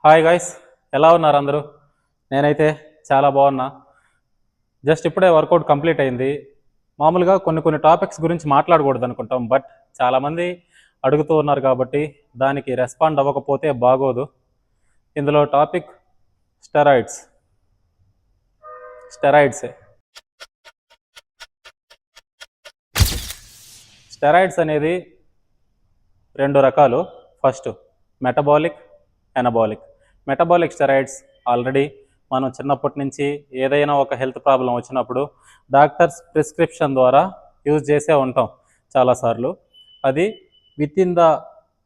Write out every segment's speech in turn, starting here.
Hi guys, ఎలా ఉన్నారు అందరూ? నేనైతే చాలా బాగున్నా. జస్ట్ ఇప్పుడే వర్కౌట్ కంప్లీట్ అయింది. మామూలుగా కొన్ని కొన్ని టాపిక్స్ గురించి మాట్లాడకూడదు అనుకుంటాం, బట్ చాలామంది అడుగుతూ ఉన్నారు కాబట్టి దానికి రెస్పాండ్ అవ్వకపోతే బాగోదు. ఇందులో టాపిక్ స్టెరాయిడ్స్. స్టెరాయిడ్సే. స్టెరాయిడ్స్ అనేది రెండు రకాలు. First metabolic, anabolic. Metabolic steroids already మనం చిన్నప్పటి నుంచి ఏదైనా ఒక హెల్త్ ప్రాబ్లం వచ్చినప్పుడు డాక్టర్స్ ప్రిస్క్రిప్షన్ ద్వారా యూజ్ చేసే ఉంటాం చాలాసార్లు. అది with in the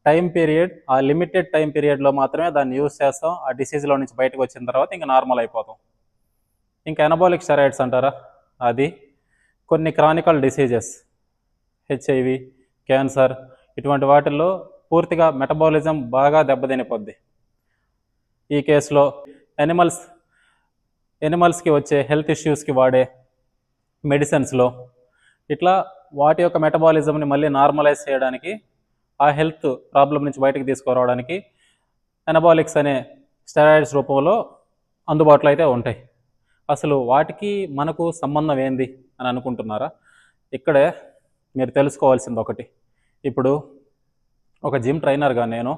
time period, ఆ లిమిటెడ్ టైం పీరియడ్లో మాత్రమే దాన్ని యూజ్ చేస్తాం. ఆ డిసీజ్లో నుంచి బయటకు వచ్చిన తర్వాత ఇంకా నార్మల్ అయిపోతాం. ఇంకా ఎనబాలిక్ స్టెరాయిడ్స్ అంటారా, అది కొన్ని క్రానికల్ డిసీజెస్, హెచ్ఐవి, క్యాన్సర్, ఇటువంటి వాటిల్లో పూర్తిగా మెటబాలిజం బాగా దెబ్బతినిపోద్ది. ఈ కేసులో ఎనిమల్స్కి వచ్చే హెల్త్ ఇష్యూస్కి వాడే మెడిసిన్స్లో ఇట్లా వాటి యొక్క మెటబాలిజంని మళ్ళీ నార్మలైజ్ చేయడానికి, ఆ హెల్త్ ప్రాబ్లం నుంచి బయటకు తీసుకురావడానికి ఎనబాలిక్స్ అనే స్టెరాయిడ్స్ రూపంలో అందుబాటులో అయితే ఉంటాయి. అసలు వాటికి మనకు సంబంధం ఏంది అని అనుకుంటున్నారా? ఇక్కడే మీరు తెలుసుకోవాల్సింది ఒకటి. ఇప్పుడు ఒక జిమ్ ట్రైనర్గా నేను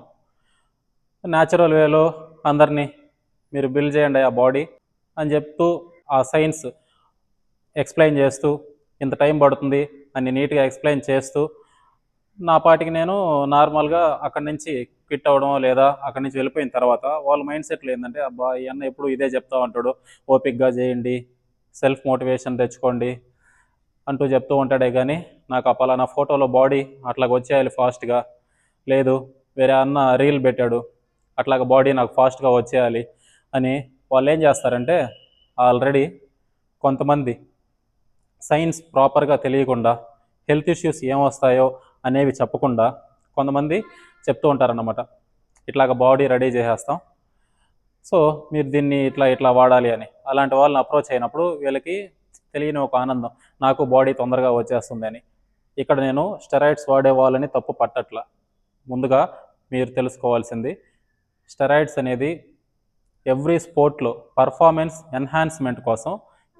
న్యాచురల్ వేలో అందరినీ మీరు బిల్డ్ చేయండి ఆ బాడీ అని చెప్తూ, ఆ సైన్స్ ఎక్స్ప్లెయిన్ చేస్తూ, ఇంత టైం పడుతుంది అని నీట్గా ఎక్స్ప్లెయిన్ చేస్తూ, నా పాటికి నేను నార్మల్గా అక్కడి నుంచి క్విట్ అవ్వడం, లేదా అక్కడి నుంచి వెళ్ళిపోయిన తర్వాత వాళ్ళ మైండ్ సెట్లు ఏంటంటే, అబ్బా ఈ అన్న ఎప్పుడు ఇదే చెప్తా ఉంటాడు, ఓపిక్గా చేయండి, సెల్ఫ్ మోటివేషన్ తెచ్చుకోండి అంటూ చెప్తూ ఉంటాడే కానీ నాకు ఆ పలానా ఫోటోలో బాడీ అట్లాగ వచ్చేయాలి ఫాస్ట్గా, లేదు వేరే అన్న రీల్ పెట్టాడు అట్లాగ బాడీ నాకు ఫాస్ట్గా వచ్చేయాలి అని వాళ్ళు ఏం చేస్తారంటే, ఆల్రెడీ కొంతమంది సైన్స్ ప్రాపర్గా తెలియకుండా, హెల్త్ ఇష్యూస్ ఏమొస్తాయో అనేవి చెప్పకుండా కొంతమంది చెప్తూ ఉంటారన్నమాట, ఇట్లాగ బాడీ రెడీ చేసేస్తాం, సో మీరు దీన్ని ఇట్లా ఇట్లా వాడాలి అని. అలాంటి వాళ్ళని అప్రోచ్ అయినప్పుడు వీళ్ళకి తెలియని ఒక ఆనందం, నాకు బాడీ తొందరగా వచ్చేస్తుంది అని. ఇక్కడ నేను స్టెరాయిడ్స్ వాడే వాళ్ళని తప్పు పట్టట్లా. ముందుగా మీరు తెలుసుకోవాల్సింది, స్టెరాయిడ్స్ అనేది ఎవ్రీ స్పోర్ట్లో పర్ఫార్మెన్స్ ఎన్హాన్స్మెంట్ కోసం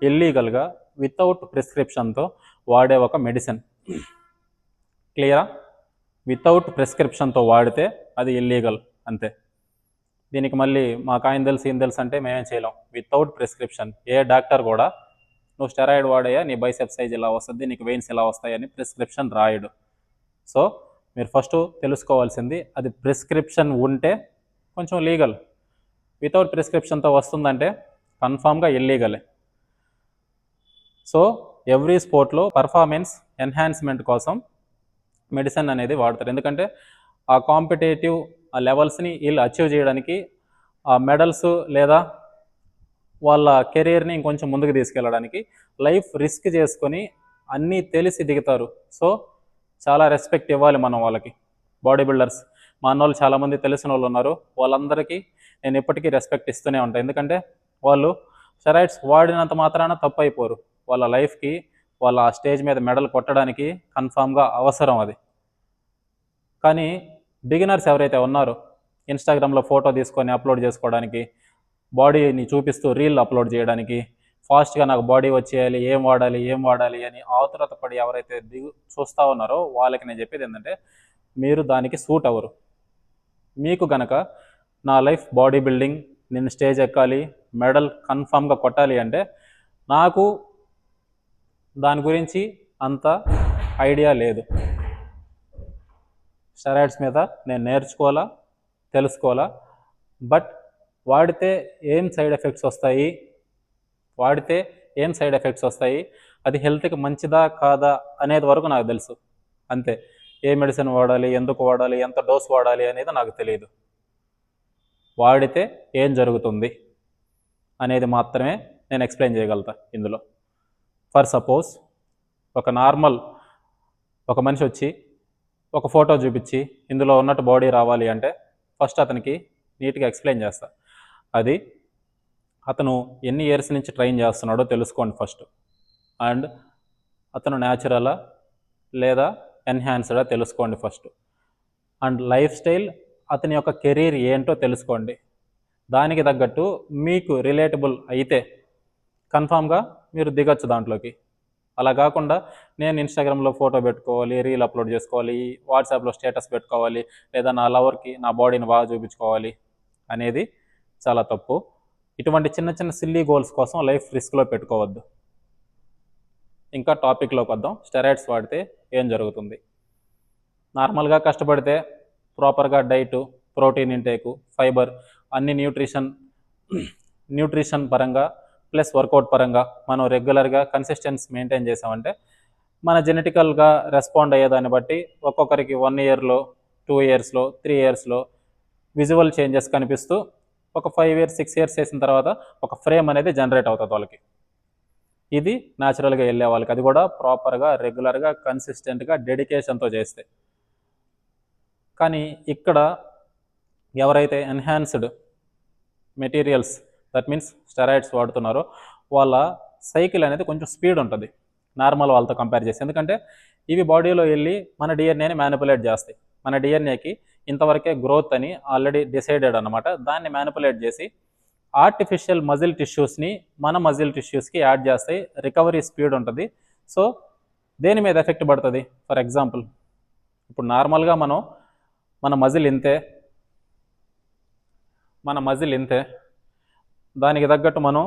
ఇల్లీగల్గా వితౌట్ ప్రిస్క్రిప్షన్తో వాడే ఒక మెడిసిన్. క్లియరా? వితౌట్ ప్రిస్క్రిప్షన్తో వాడితే అది ఇల్లీగల్, అంతే. దీనికి మళ్ళీ మాకు ఆయన తెలుసు ఈయన తెలుసు అంటే మేమేం చేయలేం. వితౌట్ ప్రిస్క్రిప్షన్ ఏ డాక్టర్ కూడా నువ్వు స్టెరాయిడ్ వాడేయా, నీ బైసెప్ సైజ్ ఇలా వస్తుంది, నీకు వెయిన్స్ ఇలా వస్తాయని ప్రిస్క్రిప్షన్ రాయడు. సో మీరు ఫస్ట్ తెలుసుకోవాల్సింది, అది ప్రిస్క్రిప్షన్ ఉంటే కొంచెం లీగల్, వితౌట్ ప్రిస్క్రిప్షన్తో వస్తుందంటే కన్ఫామ్గా ఇల్లీగలే. సో ఎవ్రీ స్పోర్ట్లో పర్ఫార్మెన్స్ ఎన్హాన్స్మెంట్ కోసం మెడిసిన్ అనేది వాడతారు. ఎందుకంటే ఆ కాంపిటేటివ్ ఆ లెవెల్స్ని వీళ్ళు అచీవ్ చేయడానికి, ఆ మెడల్స్ లేదా వాళ్ళ కెరీర్ని ఇంకొంచెం ముందుకు తీసుకెళ్ళడానికి లైఫ్ రిస్క్ చేసుకొని అన్నీ తెలిసి దిగుతారు. సో చాలా రెస్పెక్ట్ ఇవ్వాలి మనం వాళ్ళకి. బాడీ బిల్డర్స్ మా అన్నోళ్ళు చాలామంది తెలిసిన వాళ్ళు ఉన్నారు, వాళ్ళందరికీ నేను ఎప్పటికీ రెస్పెక్ట్ ఇస్తూనే ఉంటాను. ఎందుకంటే వాళ్ళు స్టెరాయిడ్స్ వాడినంత మాత్రాన తప్పు అయిపోరు. వాళ్ళ లైఫ్కి, వాళ్ళ ఆ స్టేజ్ మీద మెడల్ కొట్టడానికి కన్ఫామ్గా అవసరం అది. కానీ బిగినర్స్ ఎవరైతే ఉన్నారో, ఇన్స్టాగ్రామ్లో ఫోటో తీసుకొని అప్లోడ్ చేసుకోవడానికి, బాడీని చూపిస్తూ రీల్ అప్లోడ్ చేయడానికి, ఫాస్ట్గా నాకు బాడీ వచ్చేయాలి, ఏం వాడాలి అని ఆతురత పడి ఎవరైతే చూస్తూ ఉన్నారో వాళ్ళకి నేను చెప్పేది ఏంటంటే, మీరు దానికి సూట్ అవ్వరు. మీకు గనక నా లైఫ్ బాడీ బిల్డింగ్, నేను స్టేజ్ ఎక్కాలి, మెడల్ కన్ఫామ్గా కొట్టాలి అంటే నాకు దాని గురించి అంత ఐడియా లేదు. స్టెరాయిడ్స్ మీద నేను నేర్చుకోవాలా, తెలుసుకోవాలా, బట్ వాడితే ఏం సైడ్ ఎఫెక్ట్స్ వస్తాయి, అది హెల్త్కి మంచిదా కాదా అనేది వరకు నాకు తెలుసు, అంతే. ఏ మెడిసిన్ వాడాలి, ఎందుకు వాడాలి, ఎంత డోస్ వాడాలి అనేది నాకు తెలియదు. వాడితే ఏం జరుగుతుంది అనేది మాత్రమే నేను ఎక్స్ప్లెయిన్ చేయగలుగుతా ఇందులో. ఫర్ సపోజ్ ఒక మనిషి వచ్చి ఒక ఫోటో చూపించి ఇందులో ఉన్నట్టు బాడీ రావాలి అంటే ఫస్ట్ అతనికి నీట్గా ఎక్స్ప్లెయిన్ చేస్తా. అది అతను ఎన్ని ఇయర్స్ నుంచి ట్రైన్ చేస్తున్నాడో తెలుసుకోండి ఫస్ట్. అండ్ అతను న్యాచురలా లేదా ఎన్హాన్స్డా తెలుసుకోండి ఫస్ట్. అండ్ లైఫ్ స్టైల్, అతని యొక్క కెరీర్ ఏంటో తెలుసుకోండి. దానికి తగ్గట్టు మీకు రిలేటబుల్ అయితే కన్ఫామ్గా మీరు దిగొచ్చు దాంట్లోకి. అలా కాకుండా నేను ఇన్స్టాగ్రామ్లో ఫోటో పెట్టుకోవాలి, రీల్ అప్లోడ్ చేసుకోవాలి, వాట్సాప్లో స్టేటస్ పెట్టుకోవాలి, లేదా నా లవర్కి నా బాడీని బాగా చూపించుకోవాలి అనేది చాలా తప్పు. ఇటువంటి చిన్న చిన్న సిల్లీ గోల్స్ కోసం లైఫ్ రిస్క్లో పెట్టుకోవద్దు. ఇంకా టాపిక్లోకి వద్దాం. స్టెరాయిడ్స్ వాడితే ఏం జరుగుతుంది? నార్మల్గా కష్టపడితే ప్రాపర్గా డైటు, ప్రోటీన్ ఇంటేకు, ఫైబర్, అన్ని న్యూట్రిషన్ పరంగా ప్లస్ వర్కౌట్ పరంగా మనం రెగ్యులర్గా కన్సిస్టెన్సీ మెయింటైన్ చేసామంటే మన జెనెటికల్గా రెస్పాండ్ అయ్యేదాన్ని బట్టి ఒక్కొక్కరికి 1 ఇయర్లో, 2 ఇయర్స్లో, 3 ఇయర్స్లో విజువల్ చేంజెస్ కనిపిస్తూ ఒక 5 ఇయర్స్, 6 ఇయర్స్ చేసిన తర్వాత ఒక ఫ్రేమ్ అనేది జనరేట్ అవుతుంది వాళ్ళకి. ఇది న్యాచురల్గా వెళ్ళే వాళ్ళకి, అది కూడా ప్రాపర్గా రెగ్యులర్గా కన్సిస్టెంట్గా డెడికేషన్తో చేస్తే. కానీ ఇక్కడ ఎవరైతే enhanced materials, that means steroids వాడుతున్నారో వాళ్ళ సైకిల్ అనేది కొంచెం స్పీడ్ ఉంటుంది నార్మల్ వాళ్ళతో కంపేర్ చేసి. ఎందుకంటే ఇవి బాడీలో వెళ్ళి మన డిఎన్ఏని మ్యానిపులేట్ చేస్తాయి. మన డిఎన్ఏకి ఇంతవరకే గ్రోత్ అని ఆల్రెడీ డిసైడెడ్ అనమాట. దాన్ని మ్యానిపులేట్ చేసి ఆర్టిఫిషియల్ మజిల్ టిష్యూస్ని మన మజిల్ టిష్యూస్కి యాడ్ చేస్తాయి. రికవరీ స్పీడ్ ఉంటుంది. సో దేని మీద ఎఫెక్ట్ పడుతుంది? ఫర్ ఎగ్జాంపుల్, ఇప్పుడు నార్మల్గా మన మజిల్ ఇంతే, దానికి తగ్గట్టు మనం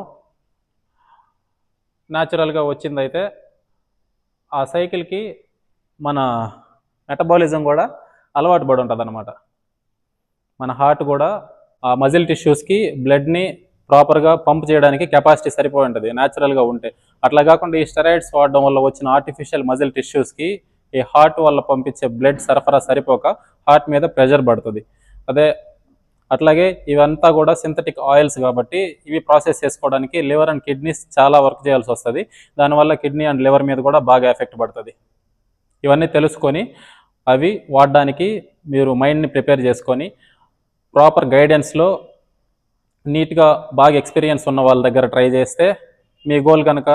న్యాచురల్గా వచ్చిందైతే ఆ సైకిల్కి మన మెటబాలిజం కూడా అలవాటు పడి ఉంటుంది అనమాట. మన హార్ట్ కూడా ఆ మజిల్ టిష్యూస్కి బ్లడ్ని ప్రాపర్గా పంప్ చేయడానికి కెపాసిటీ సరిపోయి ఉంటుంది న్యాచురల్గా ఉంటే. అట్లా కాకుండా ఈ స్టెరాయిడ్స్ వాడడం వల్ల వచ్చిన ఆర్టిఫిషియల్ మజిల్ టిష్యూస్కి ఈ హార్ట్ వల్ల పంపించే బ్లడ్ సరఫరా సరిపోక హార్ట్ మీద ప్రెషర్ పడుతుంది. అట్లాగే ఇవంతా కూడా సింథటిక్ ఆయిల్స్ కాబట్టి ఇవి ప్రాసెస్ చేసుకోవడానికి లివర్ అండ్ కిడ్నీస్ చాలా వర్క్ చేయాల్సి వస్తుంది. దానివల్ల కిడ్నీ అండ్ లివర్ మీద కూడా బాగా ఎఫెక్ట్ పడుతుంది. ఇవన్నీ తెలుసుకొని అవి వాడడానికి మీరు మైండ్ని ప్రిపేర్ చేసుకొని ప్రాపర్ గైడెన్స్లో నీట్గా బాగా ఎక్స్పీరియన్స్ ఉన్న వాళ్ళ దగ్గర ట్రై చేస్తే మీ గోల్ కనుక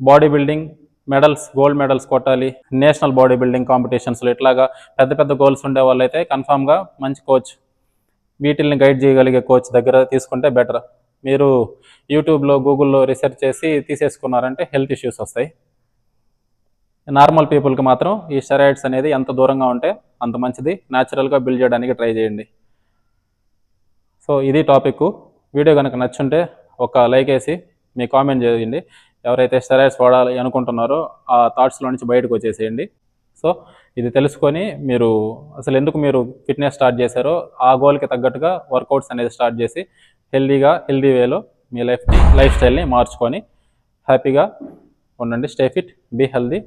body building medals, gold medals కొట్టాలి, నేషనల్ బాడీ బిల్డింగ్ కాంపిటీషన్స్లో ఇట్లాగా పెద్ద పెద్ద గోల్స్ ఉండే వాళ్ళైతే కన్ఫామ్గా మంచి కోచ్, వీటిల్ని గైడ్ చేయగలిగే కోచ్ దగ్గర తీసుకుంటే బెటర్. మీరు యూట్యూబ్లో, గూగుల్లో రీసెర్చ్ చేసి తీసేసుకున్నారంటే హెల్త్ ఇష్యూస్ వస్తాయి. నార్మల్ పీపుల్కి మాత్రం ఈ స్టెరాయిడ్స్ అనేది ఎంత దూరంగా ఉంటే అంత మంచిది. న్యాచురల్గా బిల్డ్ చేయడానికి ట్రై చేయండి. సో ఇది టాపిక్. వీడియో కనుక నచ్చుంటే ఒక లైక్ వేసి మీ కామెంట్ చేయండి. ఎవరైతే స్టెరాయిడ్స్ వాడాలి అనుకుంటున్నారో ఆ థాట్స్లో నుంచి బయటకు వచ్చేసేయండి. సో ఇది తెలుసుకొని మీరు అసలు ఎందుకు మీరు ఫిట్నెస్ స్టార్ట్ చేశారో ఆ గోల్కి తగ్గట్టుగా వర్కౌట్స్ అనేది స్టార్ట్ చేసి హెల్దీ వేలో మీ లైఫ్ స్టైల్ని మార్చుకొని హ్యాపీగా ఉండండి. Stay fit, be healthy.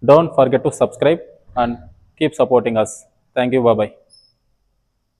Don't forget to subscribe and keep supporting us. Thank you. Bye bye.